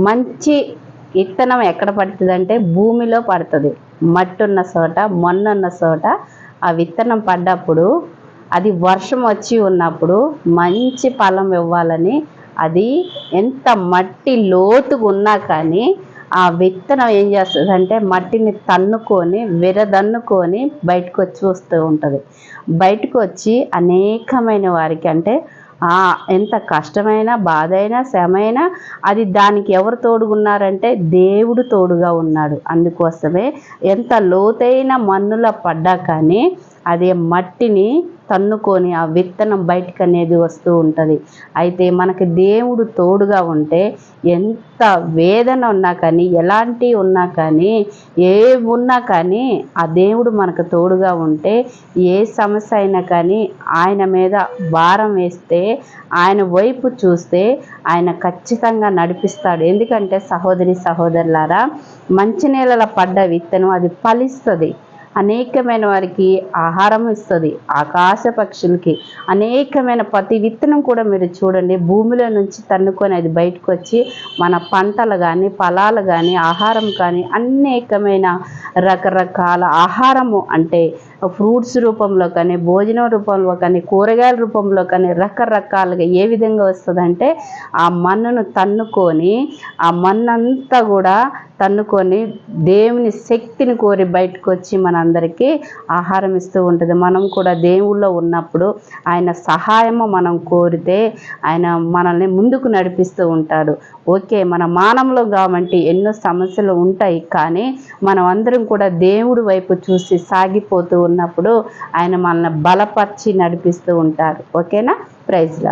మంచి విత్తనం ఎక్కడ పడుతుంది అంటే భూమిలో పడుతుంది. మట్టి ఉన్న చోట, మన్నున్న చోట ఆ విత్తనం పడ్డప్పుడు అది వర్షం వచ్చి ఉన్నప్పుడు మంచి ఫలం ఇవ్వాలని అది ఎంత మట్టి లోతుగా ఉన్నా కానీ ఆ విత్తనం ఏం చేస్తుంది అంటే మట్టిని తన్నుకొని విరదన్నుకొని బయటకు వచ్చి వస్తూ ఉంటుంది. బయటకు వచ్చి అనేకమైన వారికి అంటే ఎంత కష్టమైన బాధ అయినా శ్రమ అయినా అది దానికి ఎవరు తోడుగున్నారంటే దేవుడు తోడుగా ఉన్నాడు. అందుకోసమే ఎంత లోతైన మన్నులో పడ్డా కానీ అదే మట్టిని తన్నుకొని ఆ విత్తనం బయటకు అనేది వస్తూ ఉంటుంది. అయితే మనకి దేవుడు తోడుగా ఉంటే ఎంత వేదన ఉన్నా కానీ ఎలాంటి ఉన్నా కానీ ఏ ఉన్నా కానీ ఆ దేవుడు మనకు తోడుగా ఉంటే ఏ సమస్య అయినా కానీ ఆయన మీద భారం వేస్తే ఆయన వైపు చూస్తే ఆయన ఖచ్చితంగా నడిపిస్తాడు. ఎందుకంటే సహోదరి సహోదరులారా, మంచి నేలల పడ్డ విత్తనం అది ఫలిస్తుంది, అనేకమైన వారికి ఆహారం ఇస్తుంది, ఆకాశ పక్షులకి అనేకమైన ప్రతి విత్తనం కూడా మీరు చూడండి భూమిలో నుంచి తన్నుకొని అది బయటకు వచ్చి మన పంటలు కానీ ఫలాలు కానీ ఆహారం కానీ అనేకమైన రకరకాల ఆహారము అంటే ఫ్రూట్స్ రూపంలో కానీ భోజనం రూపంలో కానీ కూరగాయల రూపంలో కానీ రకరకాలుగా ఏ విధంగా వస్తుందంటే ఆ మన్నును తన్నుకొని ఆ మన్నంతా కూడా తన్నుకొని దేవుని శక్తిని కోరి బయటకు వచ్చి మనందరికీ ఆహారం ఇస్తూ ఉంటుంది. మనం కూడా దేవుళ్ళో ఉన్నప్పుడు ఆయన సహాయము మనం కోరితే ఆయన మనల్ని ముందుకు నడిపిస్తూ ఉంటాడు. ఓకే, మన మానవులో కాబట్టి ఎన్నో సమస్యలు ఉంటాయి, కానీ మనం అందరం కూడా దేవుడి వైపు చూసి సాగిపోతూ ఉన్నప్పుడు ఆయన మనల్ని బలపరిచి నడిపిస్తూ ఉంటారు. ఓకేనా? Praise lord.